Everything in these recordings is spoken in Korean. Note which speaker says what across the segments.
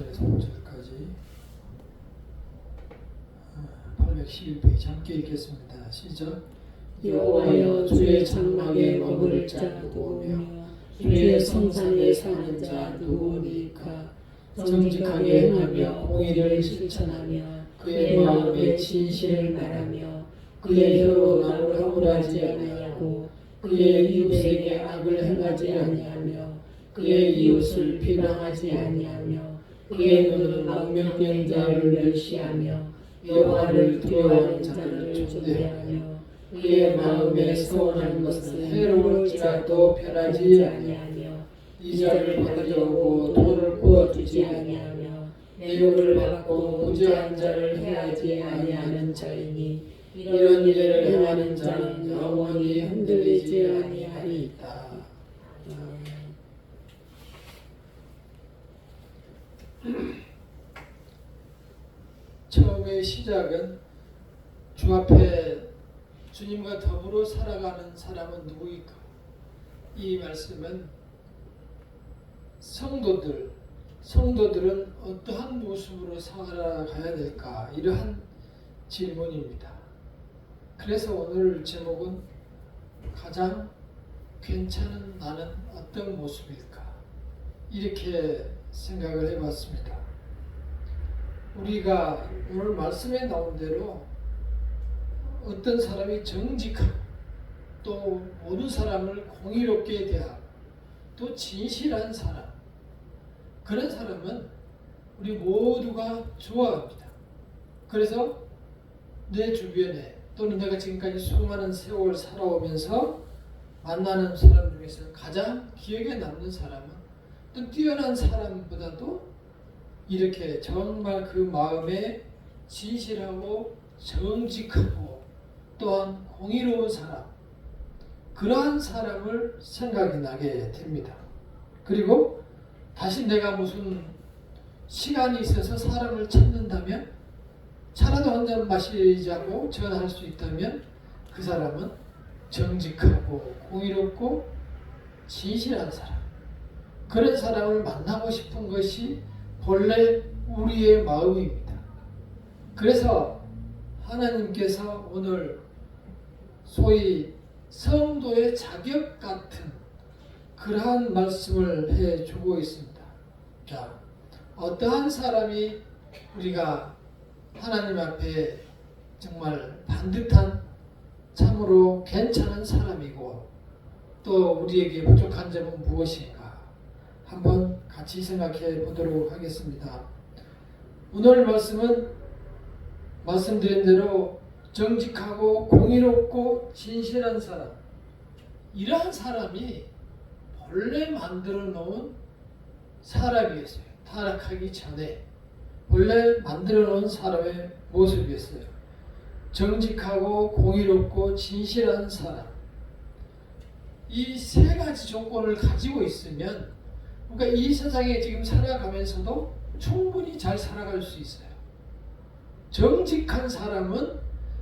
Speaker 1: 1절에서 5절까지 811페이지 함께 읽겠습니다. 시작.
Speaker 2: 여호와여, 주의 장막에 머무를 자 누구며 주의 성산에 사는 자 누구니까? 정직하게 행하며 공의를 실천하며 그의 마음에 진실을 말하며 그의 혀로 나를 허물하지 아니하고 그의 이웃에게 악을 행하지 아니하며 그의 이웃을 비방하지 아니하며 그의 눈은 망명된 자를 멸시하며 여호와를 두려워하는 자를 존대하며 그의 마음에 소원한 것은 해로울지라도 변하지 아니하며 이자를 받으려고 돈을 구워주지 아니하며 내욕을 받고 무죄한 자를 해하지 아니하는 자이니 이런 일을 행하는 자는 영원히 흔들리지 아니하리이다.
Speaker 1: 처음의 시작은 주 앞에 주님과 더불어 살아가는 사람은 누구일까? 이 말씀은 성도들은 어떠한 모습으로 살아가야 될까? 이러한 질문입니다. 그래서 오늘 제목은 가장 괜찮은 나는 어떤 모습일까? 이렇게 생각을 해봤습니다. 우리가 오늘 말씀에 나온 대로 어떤 사람이 정직하고 또 모든 사람을 공의롭게 대하고 또 진실한 사람, 그런 사람은 우리 모두가 좋아합니다. 그래서 내 주변에 또는 내가 지금까지 수많은 세월 살아오면서 만나는 사람 중에서 가장 기억에 남는 사람은 또 뛰어난 사람보다도 이렇게 정말 그 마음에 진실하고 정직하고 또한 공의로운 사람, 그러한 사람을 생각이 나게 됩니다. 그리고 다시 내가 무슨 시간이 있어서 사람을 찾는다면, 차라도 한 잔 마시자고 전화할 수 있다면 그 사람은 정직하고 공의롭고 진실한 사람, 그런 사람을 만나고 싶은 것이 본래 우리의 마음입니다. 그래서 하나님께서 오늘 소위 성도의 자격 같은 그러한 말씀을 해주고 있습니다. 자, 어떠한 사람이 우리가 하나님 앞에 정말 반듯한 참으로 괜찮은 사람이고 또 우리에게 부족한 점은 무엇인가? 한번 같이 생각해 보도록 하겠습니다. 오늘 말씀은 말씀드린 대로 정직하고 공의롭고 진실한 사람, 이러한 사람이 본래 만들어 놓은 사람이었어요. 타락하기 전에 본래 만들어 놓은 사람의 모습이었어요. 정직하고 공의롭고 진실한 사람, 이 세 가지 조건을 가지고 있으면 그러니까 이 세상에 지금 살아가면서도 충분히 잘 살아갈 수 있어요. 정직한 사람은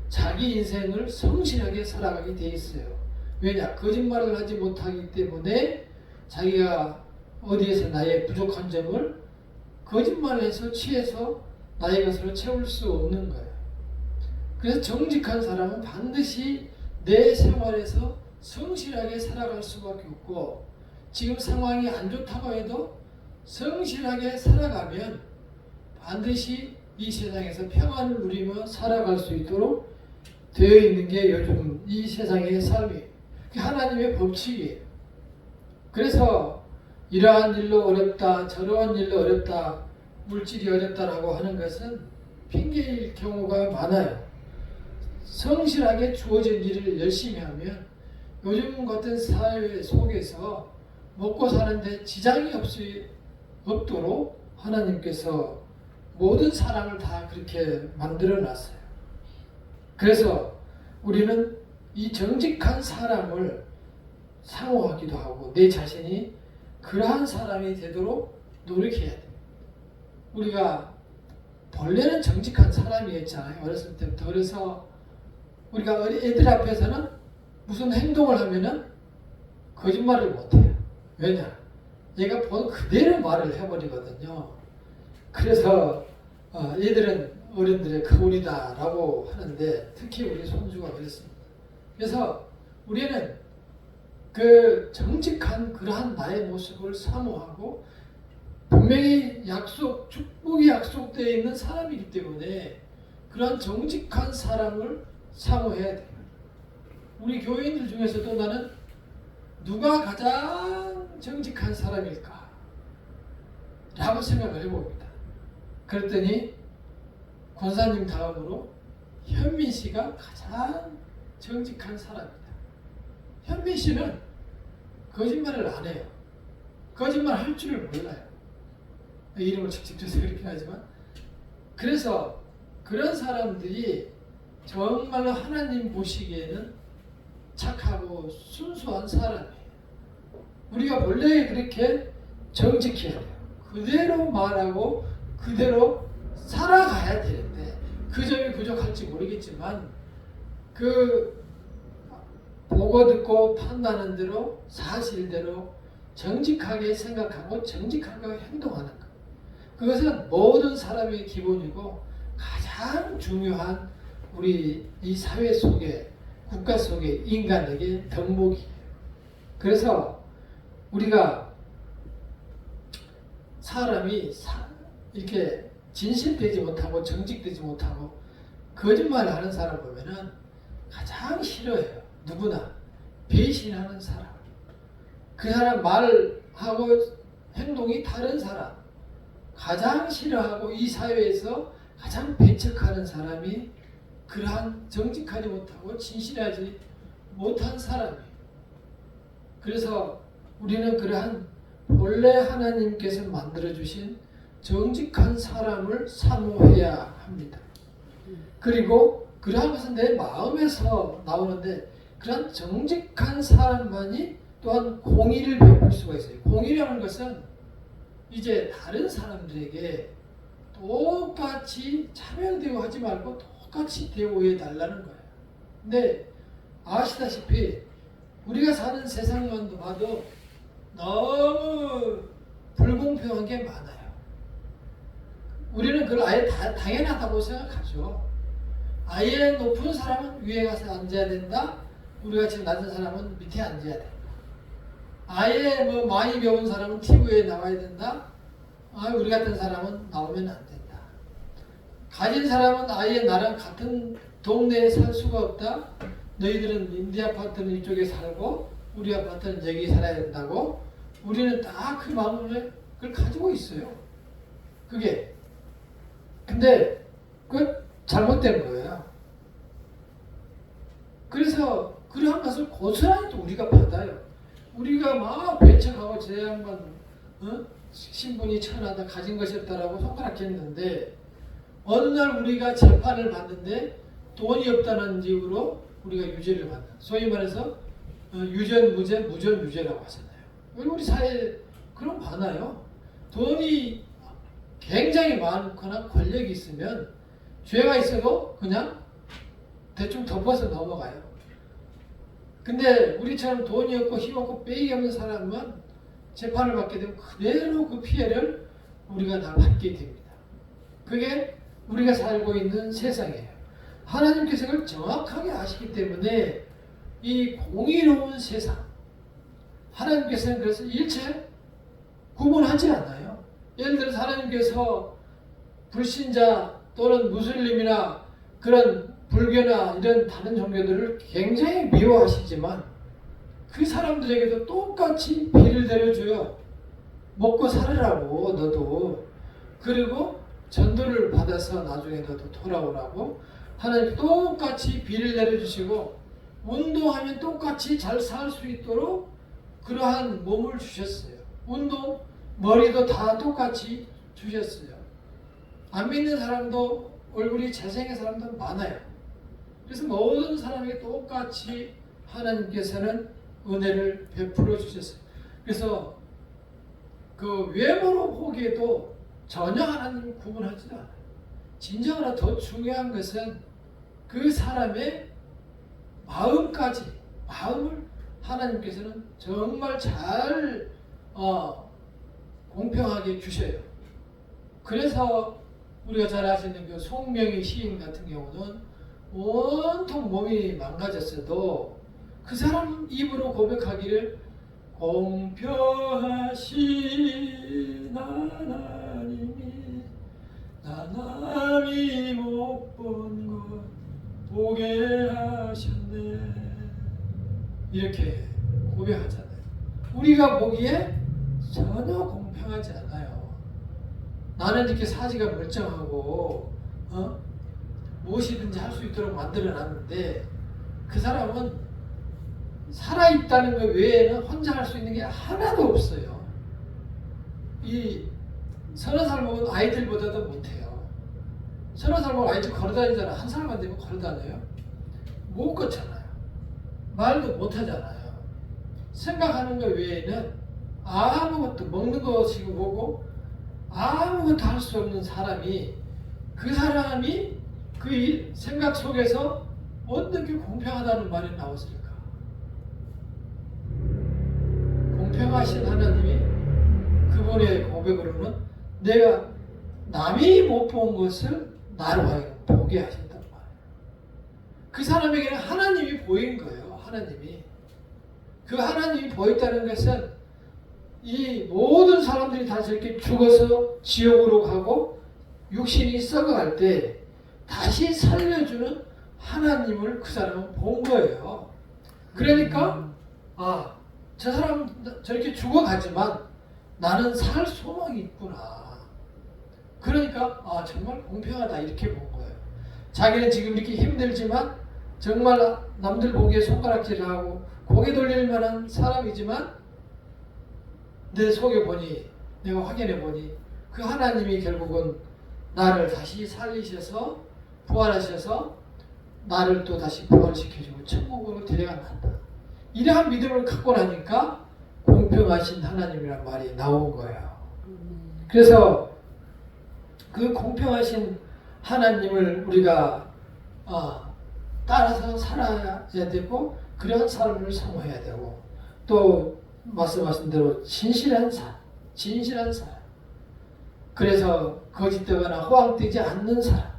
Speaker 1: 자기 인생을 성실하게 살아가게 돼 있어요. 왜냐? 거짓말을 하지 못하기 때문에 자기가 어디에서 나의 부족한 점을 거짓말해서 취해서 나의 것으로 채울 수 없는 거예요. 그래서 정직한 사람은 반드시 내 생활에서 성실하게 살아갈 수밖에 없고, 지금 상황이 안 좋다고 해도 성실하게 살아가면 반드시 이 세상에서 평안을 누리며 살아갈 수 있도록 되어 있는 게 요즘 이 세상의 삶이에요. 하나님의 법칙이에요. 그래서 이러한 일로 어렵다, 저러한 일로 어렵다, 물질이 어렵다라고 하는 것은 핑계일 경우가 많아요. 성실하게 주어진 일을 열심히 하면 요즘 같은 사회 속에서 먹고 사는데 지장이 없도록 하나님께서 모든 사람을 다 그렇게 만들어 놨어요. 그래서 우리는 이 정직한 사람을 사모하기도 하고 내 자신이 그러한 사람이 되도록 노력해야 돼요. 우리가 본래는 정직한 사람이었잖아요. 어렸을 때부터. 그래서 우리가 애들 앞에서는 무슨 행동을 하면은 거짓말을 못해요. 왜냐? 얘가 본 그대로 말을 해버리거든요. 그래서 얘들은 어른들의 거울이다라고 하는데 특히 우리 손주가 그랬습니다. 그래서 우리는 그 정직한 그러한 나의 모습을 사모하고 분명히 축복이 약속되어 있는 사람이기 때문에 그러한 정직한 사람을 사모해야 돼요. 우리 교인들 중에서도 나는 누가 가장 정직한 사람일까? 라고 생각을 해봅니다. 그랬더니 권사님 다음으로 현민 씨가 가장 정직한 사람입니다. 현민 씨는 거짓말을 안 해요. 거짓말 할 줄을 몰라요. 이름을 직접 줘서 그렇긴 하지만 그래서 그런 사람들이 정말로 하나님 보시기에는 착하고 순수한 사람이에요. 우리가 원래 그렇게 정직해야 돼요. 그대로 말하고 그대로 살아가야 되는데 그 점이 부족할지 모르겠지만 그 보고 듣고 판단하는 대로 사실대로 정직하게 생각하고 정직하게 행동하는 것. 그것은 모든 사람의 기본이고 가장 중요한 우리 이 사회 속에 국가 속에 인간에게 덕목이에요. 그래서 우리가 사람이 이렇게 진실되지 못하고 정직되지 못하고 거짓말을 하는 사람 보면은 가장 싫어해요. 누구나 배신하는 사람, 그 사람 말하고 행동이 다른 사람, 가장 싫어하고 이 사회에서 가장 배척하는 사람이 그러한 정직하지 못하고 진실하지 못한 사람이에요. 그래서 우리는 그러한 본래 하나님께서 만들어주신 정직한 사람을 사모해야 합니다. 그리고 그러한 것은 내 마음에서 나오는데 그런 정직한 사람만이 또한 공의를 베풀 수가 있어요. 공의라는 것은 이제 다른 사람들에게 똑같이 차별대우 하지 말고 똑같이 대우해 달라는 거예요. 근데 아시다시피 우리가 사는 세상만 봐도 너무 불공평한 게 많아요. 우리는 그걸 아예 당연하다고 생각하죠. 아예 높은 사람은 위에 가서 앉아야 된다. 우리가 지금 낮은 사람은 밑에 앉아야 된다. 아예 뭐 많이 배운 사람은 TV에 나와야 된다. 우리 같은 사람은 나오면 안 된다. 가진 사람은 아예 나랑 같은 동네에 살 수가 없다. 너희들은 네 아파트는 이쪽에 살고 우리 아파트는 여기 살아야 된다고. 우리는 다 그 마음을 그걸 가지고 있어요. 그게 근데 그 잘못된 거예요. 그래서 그러한 것을 고스란히 또 우리가 받아요. 우리가 막 배척하고 제 양반 신분이 천하다 가진 것이 없다라고 손가락했는데 어느 날 우리가 재판을 받는데 돈이 없다는 이유로 우리가 유죄를 받는, 소위 말해서 유전 무죄, 무전 유죄라고 하잖아요. 우리 사회에 그런 거 많아요. 돈이 굉장히 많거나 권력이 있으면 죄가 있어도 그냥 대충 덮어서 넘어가요. 근데 우리처럼 돈이 없고 힘 없고 빼기 없는 사람은 재판을 받게 되면 그대로 그 피해를 우리가 다 받게 됩니다. 그게 우리가 살고 있는 세상이에요. 하나님께서 그걸 정확하게 아시기 때문에 이 공의로운 세상, 하나님께서는 그래서 일체 구분하지 않아요. 예를 들어서 하나님께서 불신자 또는 무슬림이나 그런 불교나 이런 다른 종교들을 굉장히 미워하시지만 그 사람들에게도 똑같이 비를 내려줘요. 먹고 살으라고 너도. 그리고 전도를 받아서 나중에 너도 돌아오라고 하나님 똑같이 비를 내려주시고 운동하면 똑같이 잘 살 수 있도록 그러한 몸을 주셨어요. 운동, 머리도 다 똑같이 주셨어요. 안 믿는 사람도 얼굴이 잘생긴 사람도 많아요. 그래서 모든 사람에게 똑같이 하나님께서는 은혜를 베풀어 주셨어요. 그래서 그 외모로 보기에도 전혀 하나님 구분하지 않아요. 진정으로 더 중요한 것은 그 사람의 마음까지, 마음을 하나님께서는 정말 잘 공평하게 주셔요. 그래서 우리가 잘 아시는 그 송명희 시인 같은 경우는 온통 몸이 망가졌어도 그 사람 입으로 고백하기를 공평하신 하나님이 나 남이 못 본 것 보게 하셨네 이렇게 고백하잖아요. 우리가 보기에 전혀 공평하지 않아요. 나는 이렇게 사지가 멀쩡하고 무엇이든지 할 수 있도록 만들어놨는데 그 사람은 살아있다는 것 외에는 혼자 할 수 있는 게 하나도 없어요. 이 30살 먹은 아이들보다도 못해요. 30살 먹은 아이들 걸어다니잖아. 한 살만 되면 걸어다녀요? 못 걷잖아요. 말도 못하잖아요. 생각하는 것 외에는 아무것도 먹는 것이고 뭐고 아무것도 할 수 없는 사람이 그 사람이 그 생각 속에서 어떻게 공평하다는 말이 나왔을까? 공평하신 하나님이 그분의 고백으로는 내가 남이 못 본 것을 나로 하여금 보게 하셨단 말이에요. 그 사람에게는 하나님이 보인 거예요. 하나님이. 그 하나님이 보였다는 것은 이 모든 사람들이 다 저렇게 죽어서 지옥으로 가고 육신이 썩어갈 때 다시 살려주는 하나님을 그 사람은 본 거예요. 그러니까 저 사람 저렇게 죽어가지만 나는 살 소망이 있구나. 그러니까 정말 공평하다 이렇게 본 거예요. 자기는 지금 이렇게 힘들지만 정말 남들 보기에 손가락질을 하고 고개 돌릴 만한 사람이지만 내 속에 보니 내가 확인해 보니 그 하나님이 결국은 나를 다시 살리셔서 부활하셔서 나를 또 다시 부활시켜주고 천국으로 데려간다. 이러한 믿음을 갖고 나니까 공평하신 하나님이란 말이 나온 거예요. 그래서 그 공평하신 하나님을 우리가 따라서 살아야 되고 그런 삶을 사모해야 되고 또 말씀하신 대로 진실한 삶. 그래서 거짓되거나 호황되지 않는 사람.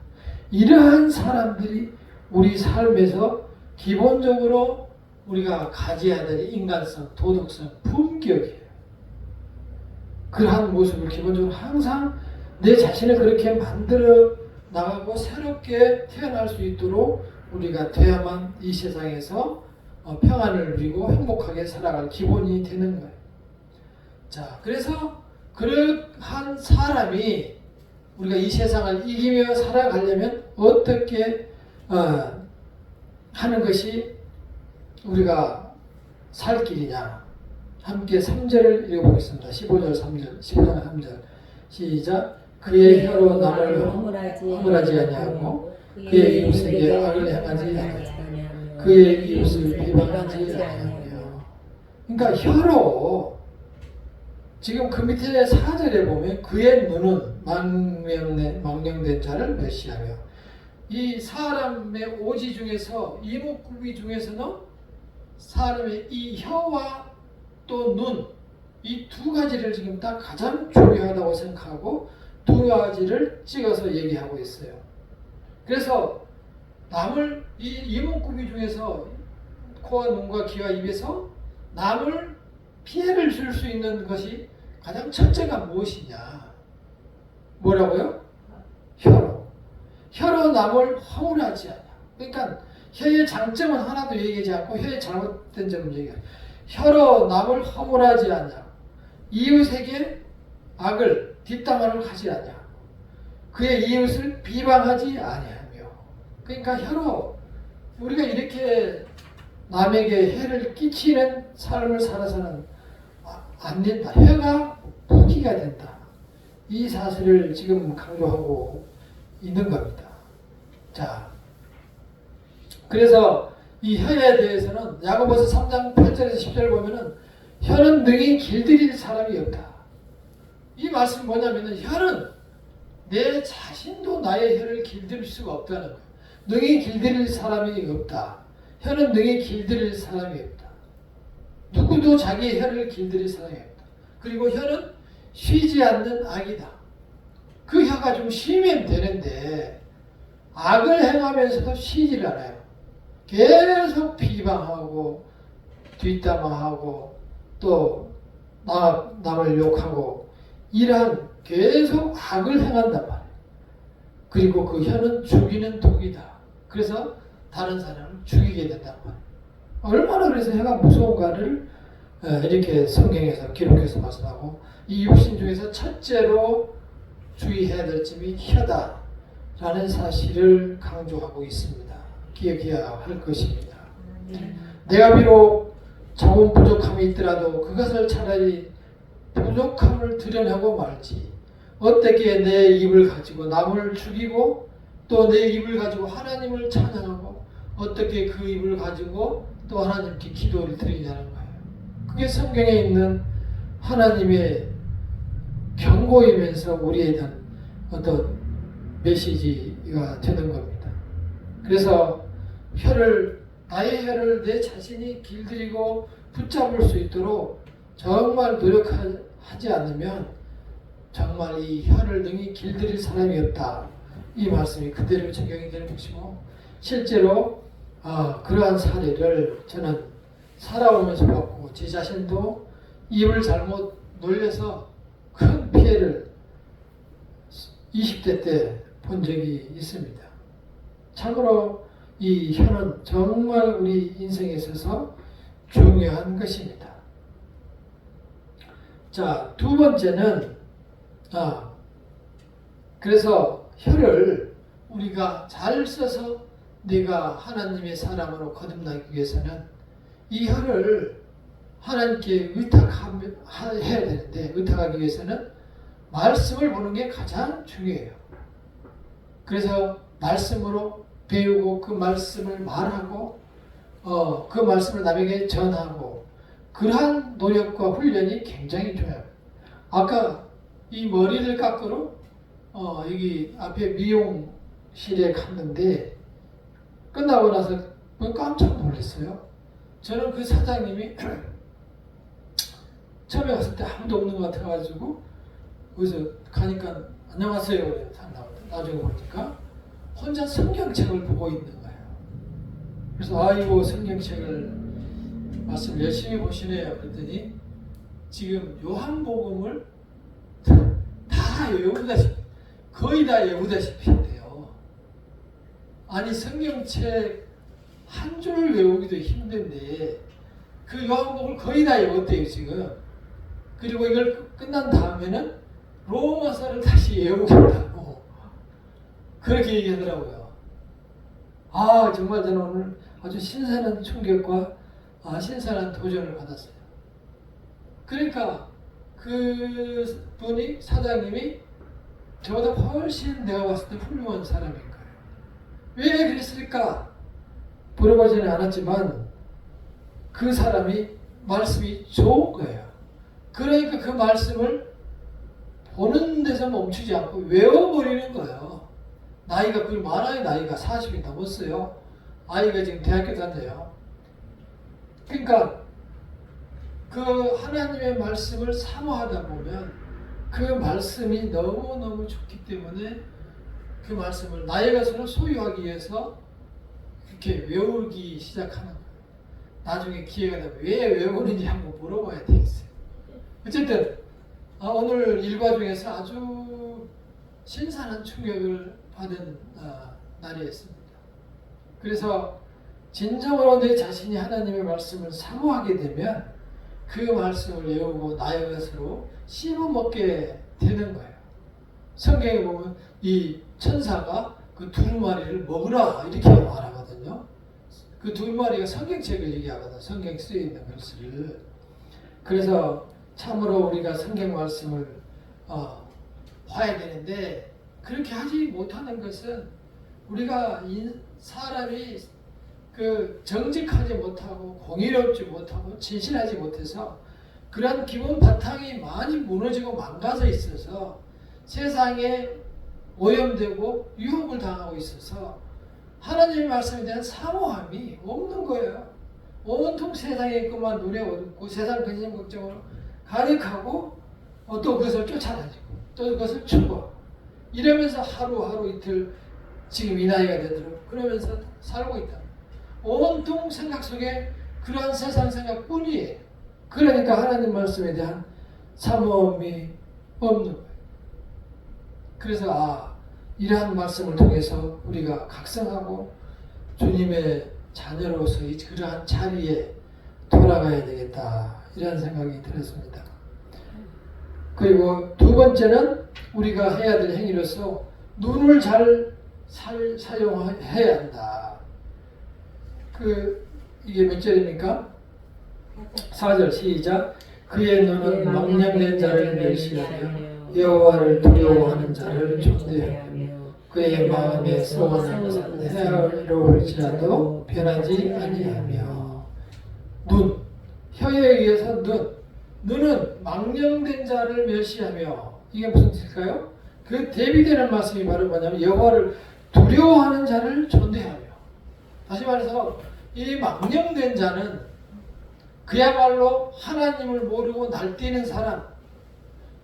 Speaker 1: 이러한 사람들이 우리 삶에서 기본적으로 우리가 가져야 될 인간성, 도덕성, 품격이에요. 그러한 모습을 기본적으로 항상 내 자신을 그렇게 만들어 나가고 새롭게 태어날 수 있도록 우리가 돼야만 이 세상에서 평안을 누리고 행복하게 살아갈 기본이 되는 거예요. 자, 그래서 그러한 사람이 우리가 이 세상을 이기며 살아가려면 어떻게 하는 것이 우리가 살 길이냐. 함께 3절을 읽어보겠습니다. 15절 3절 15절 3절 시작. 그의 혀로 남을 허물하지 아니하고 그의 이웃에게 악을 행하지 아니하며 그의 이웃을 비방하지 아니하며. 그러니까 혀로 지금 그 밑에 4절에 보면 그의 눈은 망령된 자를 멸시하며. 이 사람의 오지 중에서 이목구비 중에서는 사람의 이 혀와 또 눈 이 두 가지를 지금 딱 가장 중요하다고 생각하고 두 가지를 찍어서 얘기하고 있어요. 그래서 남을 이 이목구비 중에서 코와 눈과 귀와 입에서 남을 피해를 줄 수 있는 것이 가장 첫째가 무엇이냐? 뭐라고요? 혀로 남을 허물하지 않아. 그러니까 혀의 장점은 하나도 얘기하지 않고 혀의 잘못된 점을 얘기해요. 혀로 남을 허물하지 않냐. 이웃에게 악을 뒷담화를 하지 않냐. 그의 이웃을 비방하지 아니하며. 그러니까 혀로 우리가 이렇게 남에게 해를 끼치는 삶을 살아서는 안 된다. 혀가 무기가 된다. 이 사실을 지금 강조하고 있는 겁니다. 자, 그래서 이 혀에 대해서는 야고보서 3장 8절에서 10절 보면은 혀는 능히 길들일 사람이 없다. 이 말씀이 뭐냐면은 혀는 내 자신도 나의 혀를 길들일 수가 없다는 거예요. 능히 길들일 사람이 없다. 혀는 능히 길들일 사람이 없다. 누구도 자기의 혀를 길들일 사람이 없다. 그리고 혀는 쉬지 않는 악이다. 그 혀가 좀 쉬면 되는데 악을 행하면서도 쉬질 않아요. 계속 비방하고 뒷담화하고 또 남을 욕하고 이러한 계속 악을 행한단 말이에요. 그리고 그 혀는 죽이는 독이다. 그래서 다른 사람을 죽이게 된단 말이에요. 얼마나 그래서 혀가 무서운가를 이렇게 성경에서 기록해서 말씀하고 이 육신 중에서 첫째로 주의해야 될 점이 혀다라는 사실을 강조하고 있습니다. 기억해야 할 것입니다. 내가 비록 자원 부족함이 있더라도 그것을 차라리 부족함을 드러내고 말지 어떻게 내 입을 가지고 남을 죽이고 또 내 입을 가지고 하나님을 찬양하고 어떻게 그 입을 가지고 또 하나님께 기도를 드리냐는 거예요. 그게 성경에 있는 하나님의 경고이면서 우리에 대한 어떤 메시지가 되는 겁니다. 그래서 나의 혀를 내 자신이 길들이고 붙잡을 수 있도록 정말 노력하지 않으면 정말 이 혀를 능히 길들일 사람이 없다. 이 말씀이 그대로 적용이 되는 것이고 실제로 그러한 사례를 저는 살아오면서 봤고 제 자신도 입을 잘못 놀려서 큰 피해를 20대 때 본 적이 있습니다. 참으로 이 혀는 정말 우리 인생에 있어서 중요한 것입니다. 자, 두 번째는 그래서 혀를 우리가 잘 써서 내가 하나님의 사람으로 거듭나기 위해서는 이 혀를 하나님께 의탁해야 되는데 의탁하기 위해서는 말씀을 보는 게 가장 중요해요. 그래서 말씀으로 배우고 그 말씀을 말하고 그 말씀을 남에게 전하고 그러한 노력과 훈련이 굉장히 좋아요. 아까 이 머리를 깎으러 여기 앞에 미용실에 갔는데 끝나고 나서 깜짝 놀랐어요. 저는 그 사장님이 처음에 갔을 때 아무도 없는 것 같아가지고 거기서 가니까 안녕하세요 그래요. 나중에 보니까 혼자 성경책을 보고 있는 거예요. 그래서 아이고 성경책을 말씀 열심히 보시네요. 그랬더니 지금 요한복음을 다 외우다시피 거의 다 외우다시피 했대요. 아니 성경책 한 줄 외우기도 힘든데 그 요한복음을 거의 다 외웠대요 지금. 그리고 이걸 끝난 다음에는 로마서를 다시 외우겠다고 그렇게 얘기하더라고요. 정말 저는 오늘 아주 신선한 충격과 신선한 도전을 받았어요. 그러니까 그 분이 사장님이 저보다 훨씬 내가 봤을 때 훌륭한 사람인 거예요. 왜 그랬을까? 물어보지는 않았지만 그 사람이 말씀이 좋은 거예요. 그러니까 그 말씀을 보는 데서 멈추지 않고 외워버리는 거예요. 나이가 거의 많아요. 나이가 40이 넘었어요. 아이가 지금 대학교 다녀요. 그러니까 그 하나님의 말씀을 사모하다 보면 그 말씀이 너무너무 좋기 때문에 그 말씀을 나의 것으로 소유하기 위해서 이렇게 외우기 시작하는 거예요. 나중에 기회가 되면 왜 외우는지 한번 물어봐야 되겠어요. 어쨌든 오늘 일과 중에서 아주 신선한 충격을 받은 날이었습니다. 그래서 진정으로 내 자신이 하나님의 말씀을 사모하게 되면 그 말씀을 외우고 나의 것으로 씹어먹게 되는 거예요. 성경에 보면 이 천사가 그 두루마리를 먹으라 이렇게 말하거든요. 그 두루마리가 성경책을 얘기하거든요. 성경에 쓰여있는 글씨를. 그래서 참으로 우리가 성경 말씀을 봐야 되는데 그렇게 하지 못하는 것은 우리가 사람이 그 정직하지 못하고 공의롭지 못하고 진실하지 못해서 그런 기본 바탕이 많이 무너지고 망가져 있어서 세상에 오염되고 유혹을 당하고 있어서 하나님의 말씀에 대한 사모함이 없는 거예요. 온통 세상에 그만 눈에 어둡고 세상 근심 걱정으로 가득하고 또 그것을 쫓아다니고 또 그것을 추구하고 이러면서 하루하루 이틀 지금 이 나이가 되도록 그러면서 살고 있다. 온통 생각 속에 그러한 세상 생각뿐이에요. 그러니까 하나님 말씀에 대한 사모함이 없는 거예요. 그래서 이러한 말씀을 통해서 우리가 각성하고 주님의 자녀로서 그러한 자리에 돌아가야 되겠다 이런 생각이 들었습니다. 그리고 두 번째는 우리가 해야 될 행위로서 눈을 잘 사용해야 한다. 이게 몇 절입니까? 4절 시작. 그의 눈은 망령된 자를 멸시하며 여호와를 두려워하는 자를 존대하며 그의 마음에 소원하는 해로울지라도 변하지 아니하며. 눈, 혀에 의해서 눈은 망령된 자를 멸시하며. 이게 무슨 뜻일까요? 그 대비되는 말씀이 바로 뭐냐면 여호와를 두려워하는 자를 존대하며. 다시 말해서 이 망령된 자는 그야말로 하나님을 모르고 날뛰는 사람,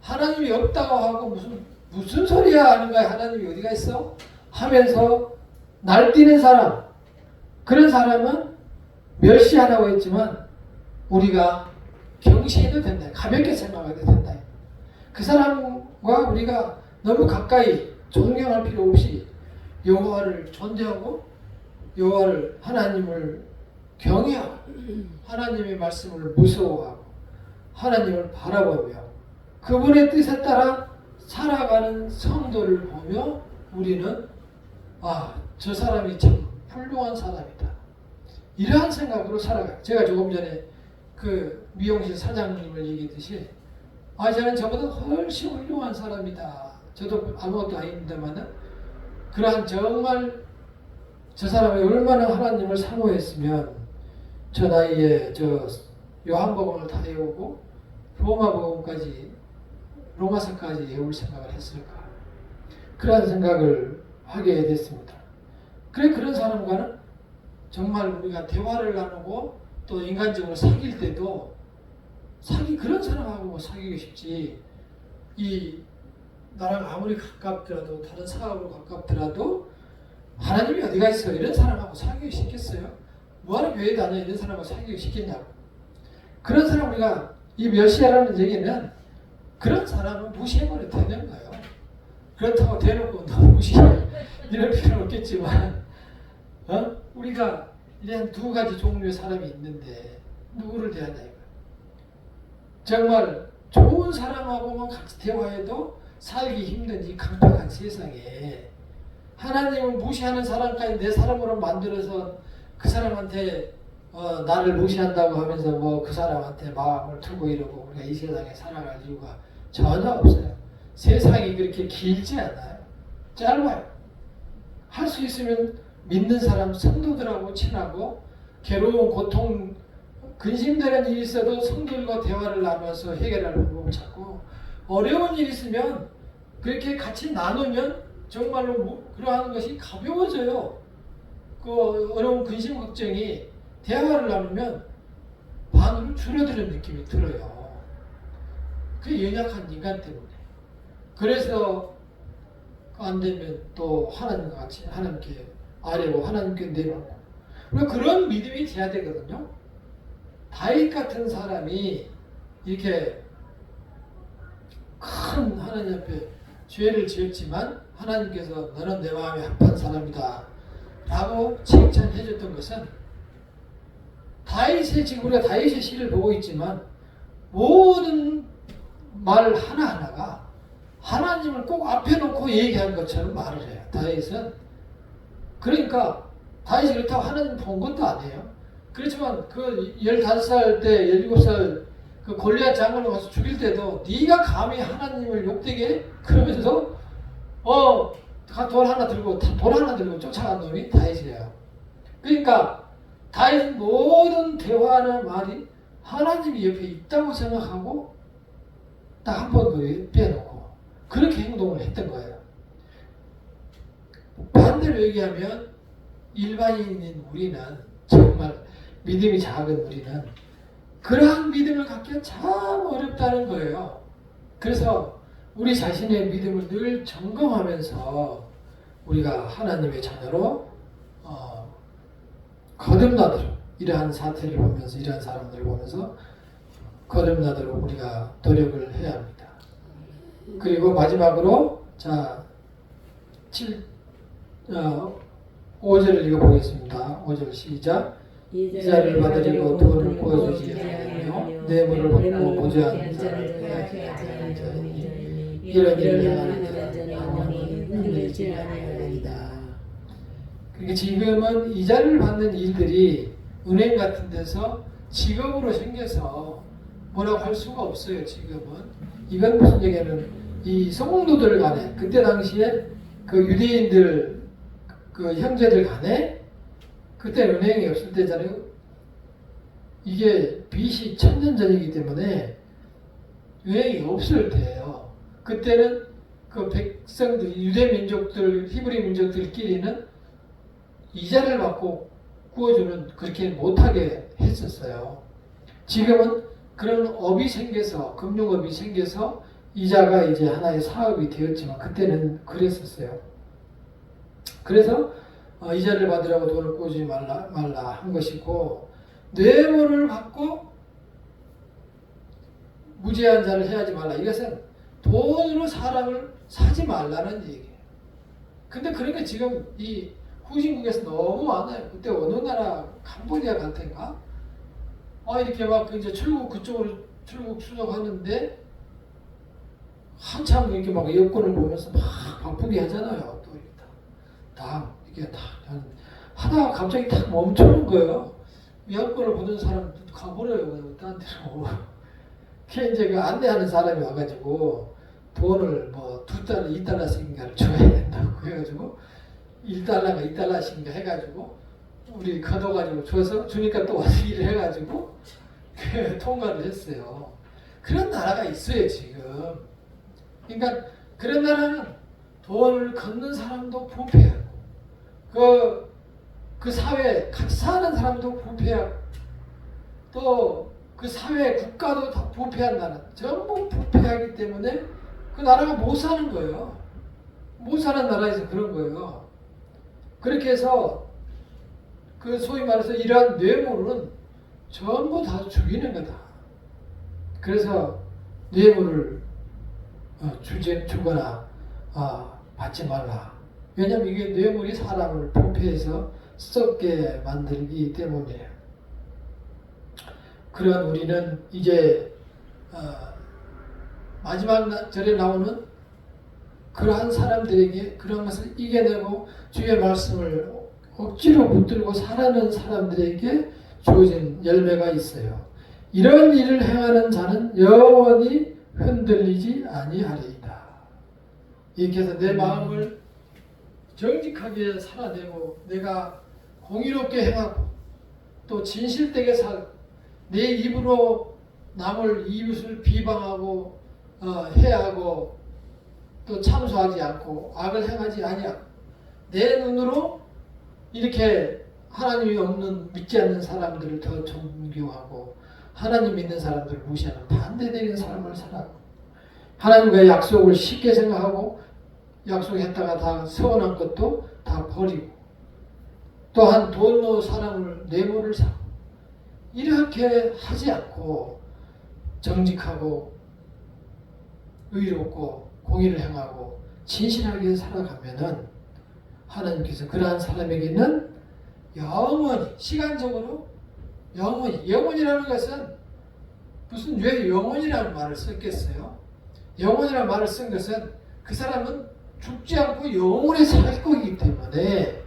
Speaker 1: 하나님이 없다고 하고 무슨 소리야 하는 거야. 하나님이 어디가 있어? 하면서 날뛰는 사람. 그런 사람은 멸시하라고 했지만 우리가 경시해도 된다. 가볍게 생각해도 된다. 그 사람과 우리가 너무 가까이 존경할 필요 없이 여호와를 존대하고 여호와를 하나님을 경외하고 하나님의 말씀을 무서워하고 하나님을 바라보며 그분의 뜻에 따라 살아가는 성도를 보며 우리는 저 사람이 참 훌륭한 사람이다. 이러한 생각으로 살아가요. 제가 조금 전에 그 미용실 사장님을 얘기했듯이 저는 저보다 훨씬 훌륭한 사람이다. 저도 아무것도 아닙니다만 그러한 정말 저 사람이 얼마나 하나님을 사모했으면 저 나이에 저 요한복음을 다 외우고 로마서까지 외울 생각을 했을까. 그런 생각을 하게 됐습니다. 그런 사람과는 정말 우리가 대화를 나누고 또 인간적으로 사귈 때도 그런 사람하고 사귀고 싶지. 나랑 아무리 가깝더라도 다른 사업으로 가깝더라도 하나님이 어디가 있어? 이런 사람하고 사귀기 쉽겠어요? 뭐하러 교회 다녀? 이런 사람하고 사귀기 쉽겠냐고. 그런 사람 우리가 이 멸시하라는 얘기는 그런 사람은 무시해버려도 되는 거예요. 그렇다고 대놓고 너무 무시해 이럴 필요는 없겠지만 우리가 이런 두 가지 종류의 사람이 있는데 누구를 대하냐 이거예요. 정말 좋은 사람하고만 같이 대화해도 살기 힘든 이 강팍한 세상에 하나님을 무시하는 사람까지 내 사람으로 만들어서 그 사람한테 나를 무시한다고 하면서 그 사람한테 마음을 틀고 이러고 우리가 이 세상에 살아갈 이유가 전혀 없어요. 세상이 그렇게 길지 않아요. 짧아요. 할 수 있으면 믿는 사람 성도들하고 친하고 괴로운 고통 근심되는 일이 있어도 성도들과 대화를 나눠서 해결할 방법을 찾고 어려운 일이 있으면 그렇게 같이 나누면 정말로 그러한 것이 가벼워져요. 그 어려운 근심 걱정이 대화를 나누면 반으로 줄어드는 느낌이 들어요. 그 연약한 인간 때문에. 그래서 안 되면 또 하나님과 같이 하나님께 아뢰고 하나님께 내려오고 그런 믿음이 돼야 되거든요. 다윗 같은 사람이 이렇게 큰 하나님 앞에 죄를 지었지만 하나님께서 너는 내 마음에 합한 사람이다 라고 칭찬해 줬던 것은 지금 우리가 다윗의 시를 보고 있지만 모든 말 하나하나가 하나님을 꼭 앞에 놓고 얘기한 것처럼 말을 해요. 다윗은. 그러니까 다윗이 그렇다고 하나님 본 것도 아니에요. 그렇지만 그 15살 때 17살 그 골리앗 장군을 가서 죽일 때도 네가 감히 하나님을 욕되게 해? 그러면서 돌 하나 들고 쫓아간 놈이 다윗이에요. 그러니까 다윗 모든 대화나 말이 하나님이 옆에 있다고 생각하고 딱 한 번 그 빼놓고 그렇게 행동을 했던 거예요. 반대로 얘기하면 일반인인 우리는 정말 믿음이 작은 우리는 그러한 믿음을 갖기가 참 어렵다는 거예요. 그래서 우리 자신의 믿음을 늘 점검하면서 우리가 하나님의 자녀로 거듭나도록 이러한 사태를 보면서 이러한 사람들을 보면서 거듭나도록 우리가 노력을 해야 합니다. 그리고 마지막으로 자 5절을 읽어보겠습니다. 5절 시작. 이자를 받으려고 돈을 구워주지 아니하며 뇌물을 받고 보좌하는 자를 해하지 아니하는 자니 이런 일을 하는 자는 영원히 흔들리지 아니하리이다. 그러니까 지금은 이자를 받는 일들이 은행 같은 데서 직업으로 생겨서 뭐라고 할 수가 없어요. 지금은 이건 무슨 얘기냐면 이 성도들 간에 그때 당시에 그 유대인들 그 형제들 간에 그때 은행이 없을 때잖아요. 이게 BC 1000년 전이기 때문에 은행이 없을 때예요. 그때는 그 백성들, 유대 민족들, 히브리 민족들끼리는 이자를 받고 구워주는 그렇게 못하게 했었어요. 지금은 그런 업이 생겨서 금융업이 생겨서 이자가 이제 하나의 사업이 되었지만 그때는 그랬었어요. 그래서 이자를 받으라고 돈을 구워주지 말라 한 것이고 뇌물을 받고 무죄한 자를 해하지 말라. 이것은 돈으로 사람을 사지 말라는 얘기예요. 근데 그런 게 지금 이 후진국에서 너무 많아요. 그때 어느 나라 캄보디아 같은가? 이렇게 막 이제 그쪽으로 출국 추적하는데 한참 이렇게 막 여권을 보면서 막 바쁘게 하잖아요. 또 이렇게 이게 다 하다가 갑자기 탁 멈추는 거예요. 여권을 보는 사람 가버려요. 딴 데로. 그게 이제 그 안내하는 사람이 와가지고 돈을 뭐 2달러, 2달러씩인가를 줘야 된다고 해가지고 1달러가 2달러씩인가 해가지고 우리 걷어가지고 줘서 주니까 또 와서 일을 해가지고 통과를 했어요. 그런 나라가 있어요 지금. 그러니까 그런 나라는 돈을 걷는 사람도 부패하고 그 사회 같이 사는 사람도 부패하고 또 그 사회 국가도 다 부패한 나라 전부 부패하기 때문에 그 나라가 못 사는 거예요. 못 사는 나라에서 그런 거예요. 그렇게 해서 그 소위 말해서 이러한 뇌물은 전부 다 죽이는 거다. 그래서 뇌물을 주거나 받지 말라. 왜냐하면 이게 뇌물이 사람을 부패해서 썩게 만들기 때문이에요. 그러한 우리는 이제 마지막 절에 나오는 그러한 사람들에게 그런 것을 이겨내고 주의 말씀을 억지로 붙들고 살아가는 사람들에게 주어진 열매가 있어요. 이런 일을 행하는 자는 영원히 흔들리지 아니하리이다. 이렇게 해서 내 마음을 정직하게 살아내고 내가 공의롭게 행하고 또 진실되게 살고 내 입으로 남을 이웃을 비방하고 해하고 또 참소하지 않고 악을 행하지 아니하고 내 눈으로 이렇게 하나님이 없는 믿지 않는 사람들을 더 존경하고 하나님 믿는 사람들을 무시하는 반대되는 삶을 살아가고 하나님과의 약속을 쉽게 생각하고 약속했다가 다 서운한 것도 다 버리고 또한 돈으로 사람을 뇌물을 사고 이렇게 하지 않고 정직하고 의롭고 공의를 행하고 진실하게 살아가면은 하나님께서 그러한 사람에게는 영원히 시간적으로 영원이라는 것은 무슨 왜 영원이라는 말을 썼겠어요? 영원이라는 말을 쓴 것은 그 사람은 죽지 않고 영원히 살 거기 때문에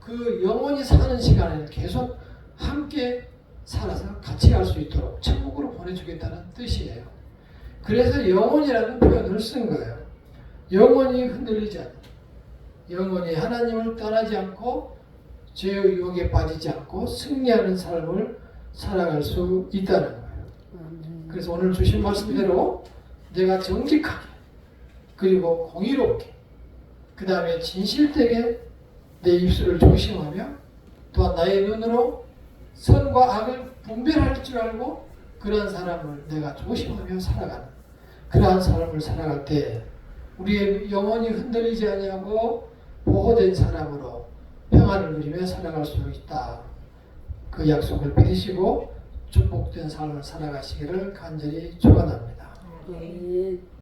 Speaker 1: 그 영원히 사는 시간에는 계속 함께 살아서 같이 갈 수 있도록 천국으로 보내주겠다는 뜻이에요. 그래서 영원이라는 표현을 쓴 거예요. 영원히 흔들리지 않는, 영원히 하나님을 떠나지 않고 죄의 유혹에 빠지지 않고 승리하는 삶을 살아갈 수 있다는 거예요. 그래서 오늘 주신 말씀대로 내가 정직하게 그리고 공의롭게 그 다음에 진실되게 내 입술을 조심하며 또한 나의 눈으로 선과 악을 분별할 줄 알고 그런 사람을 내가 조심하며 살아가는 그러한 삶을 살아갈 때 우리의 영혼이 흔들리지 아니하고 보호된 사람으로 평안을 누리며 살아갈 수 있다. 그 약속을 믿으시고 축복된 삶을 살아가시기를 간절히 축원합니다.
Speaker 2: 아멘.